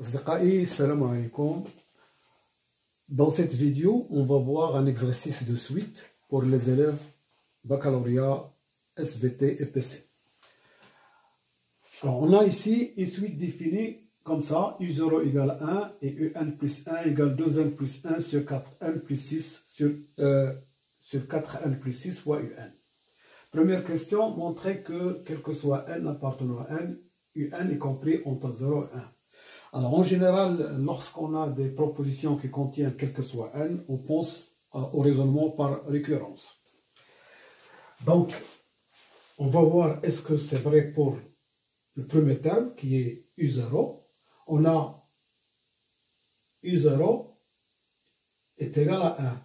أصدقائي السلام عليكم. Dans cette vidéo, on va voir un exercice de suite pour les élèves baccalauréat, SVT et PC. Alors, on a ici une suite définie comme ça, U0 égale 1 et UN plus 1 égale 2N plus 1 sur 4N plus 6 sur 4N plus 6 fois UN. Première question, montrer que quel que soit N appartenant à N, UN est compris entre 0 et 1. Alors, en général, lorsqu'on a des propositions qui contiennent quel que soit N, on pense au raisonnement par récurrence. Donc, on va voir est-ce que c'est vrai pour le premier terme qui est U0. On a U0 est égal à 1.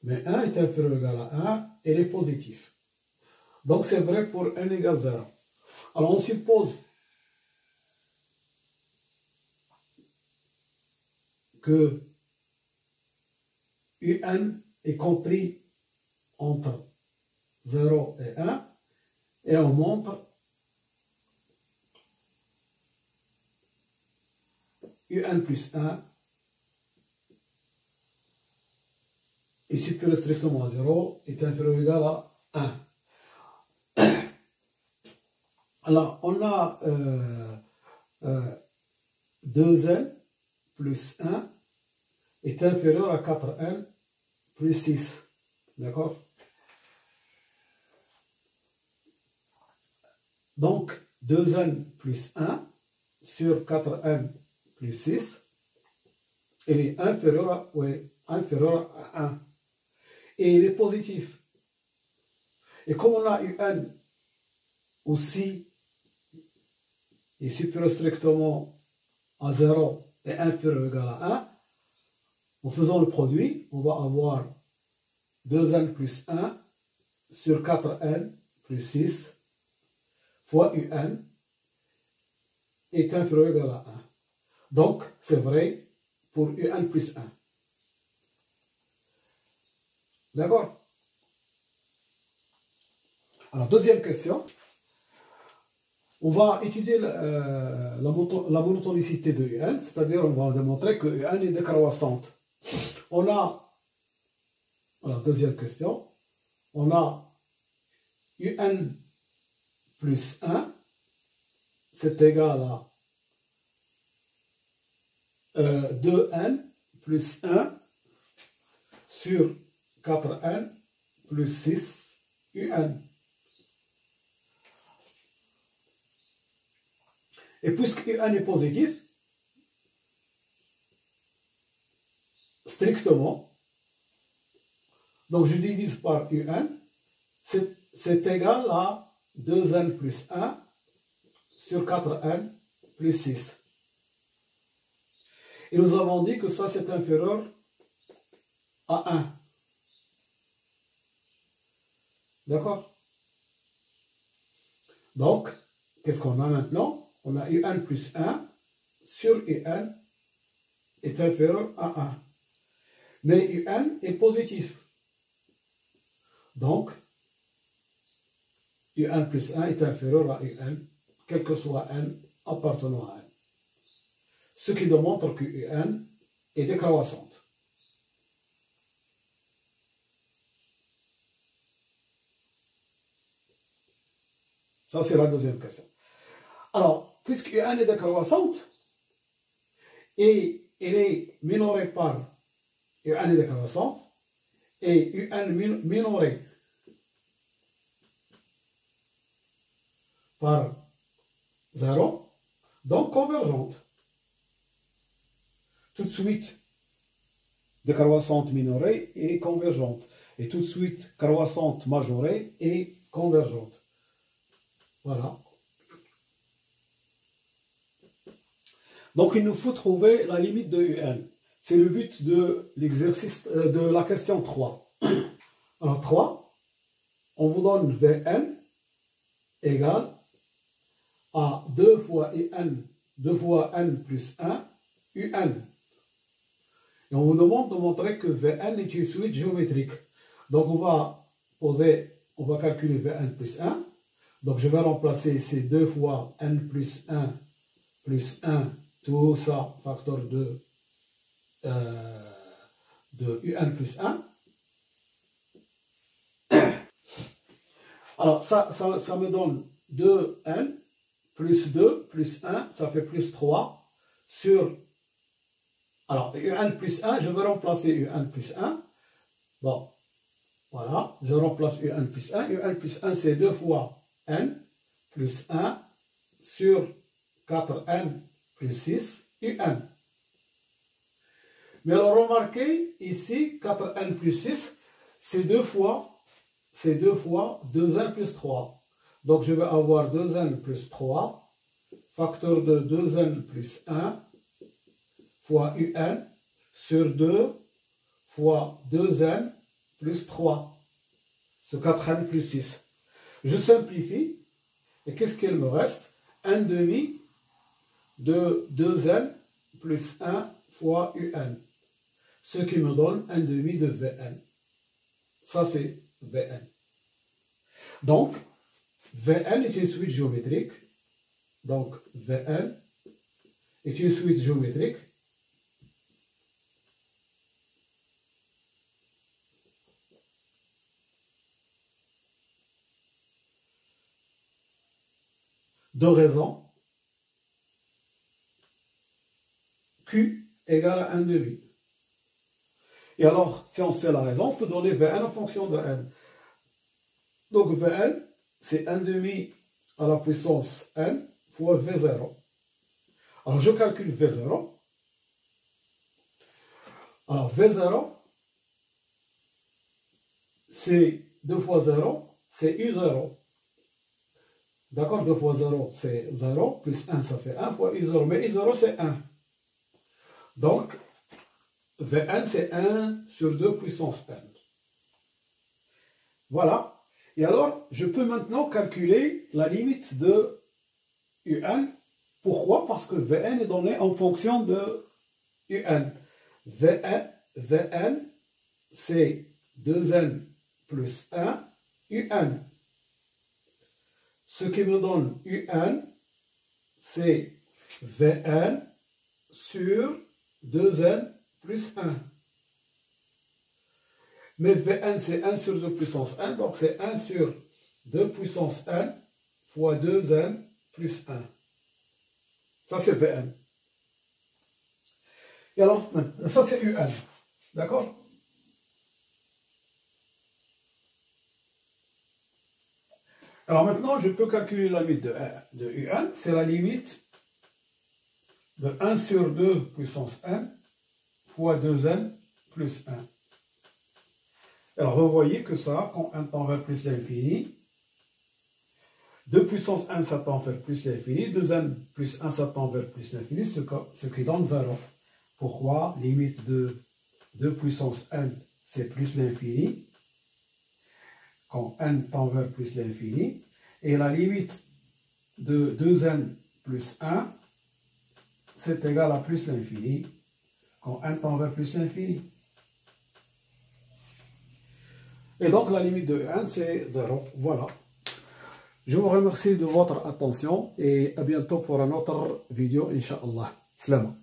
Mais 1 est inférieur ou égal à 1 et il est positif. Donc, c'est vrai pour N égale 0. Alors, on suppose que UN est compris entre 0 et 1 et on montre UN plus 1 est supérieur strictement à 0 est inférieur ou égal à 1. Alors, on a 2N plus 1 est inférieur à 4N plus 6. D'accord? Donc, 2N plus 1 sur 4N plus 6, il est inférieur à 1. Et il est positif. Et comme on a UN aussi est supérieur strictement à 0 et inférieur ou égal à 1, en faisant le produit, on va avoir 2N plus 1 sur 4N plus 6 fois UN est inférieur ou égal à 1. Donc, c'est vrai pour UN plus 1. D'accord? Alors, deuxième question. On va étudier la monotonicité de UN, c'est-à-dire on va démontrer que UN est décroissante. On a, alors deuxième question, on a UN plus 1, c'est égal à 2N plus 1 sur 4N plus 6 UN. Et puisque UN est positif, strictement, donc je divise par UN, c'est égal à 2N plus 1 sur 4N plus 6. Et nous avons dit que ça c'est inférieur à 1. D'accord? Donc, qu'est-ce qu'on a maintenant? On a UN plus 1 sur UN est inférieur à 1. Mais UN est positif. Donc, UN plus 1 est inférieur à UN, quel que soit N appartenant à N. Ce qui démontre que UN est décroissante. Ça, c'est la deuxième question. Alors, puisque UN est décroissante, et elle est minorée par UN est décroissante, et UN minorée par 0, donc convergente. Tout de suite, décroissante minorée et convergente. Et tout de suite, croissante majorée et convergente. Voilà. Donc, il nous faut trouver la limite de UN. C'est le but de l'exercice de la question 3. Alors, 3, on vous donne Vn égale à 2 fois N plus 1 UN. Et on vous demande de montrer que Vn est une suite géométrique. Donc, on va calculer Vn plus 1. Donc, je vais remplacer ces 2 fois N plus 1 plus 1, tout ça, facteur de UN plus 1. Alors, ça me donne 2n plus 2 plus 1, ça fait plus 3 sur... Alors, UN plus 1, je veux remplacer UN plus 1. Bon, voilà, je remplace UN plus 1. UN plus 1, c'est 2 fois n plus 1 sur 4n plus 6 UN. Mais alors, remarquez, ici, 4n plus 6, c'est 2 fois 2n plus 3. Donc, je vais avoir 2n plus 3, facteur de 2n plus 1, fois UN, sur 2 fois 2n plus 3, sur 4n plus 6. Je simplifie, et qu'est-ce qu'il me reste? 1 demi de 2n plus 1 fois UN, ce qui me donne 1 demi de Vn. Ça, c'est Vn. Donc, Vn est une suite géométrique. Donc, Vn est une suite géométrique. De raison Q égale à 1 demi. Et alors, si on sait la raison, on peut donner Vn en fonction de n. Donc, Vn, c'est 1 demi à la puissance n fois V0. Alors, je calcule V0. Alors, V0, c'est 2 fois 0, c'est U0. D'accord, 2 fois 0, c'est 0, plus 1, ça fait 1 fois U0. Mais U0, c'est 1. Donc, Vn, c'est 1 sur 2 puissance n. Voilà. Et alors, je peux maintenant calculer la limite de UN. Pourquoi? Parce que Vn est donné en fonction de UN. Vn, c'est 2n plus 1 UN. Ce qui me donne UN, c'est Vn sur 2n plus 1. Mais Vn, c'est 1 sur 2 puissance n, donc c'est 1 sur 2 puissance n fois 2n plus 1. Ça, c'est Vn. Et alors, ça, c'est Un. D'accord? Alors maintenant, je peux calculer la limite de Un. C'est la limite de 1 sur 2 puissance n fois 2n plus 1. Alors, vous voyez que ça, quand n tend vers plus l'infini, 2 puissance n, ça tend vers plus l'infini, 2n plus 1, ça tend vers plus l'infini, ce qui donne 0. Pourquoi? Limite de 2 puissance n, c'est plus l'infini, quand n tend vers plus l'infini, et la limite de 2n plus 1, c'est égal à plus l'infini, quand n tend vers plus l'infini. Et donc la limite de n, c'est 0. Voilà. Je vous remercie de votre attention et à bientôt pour une autre vidéo, Inch'Allah. Salam.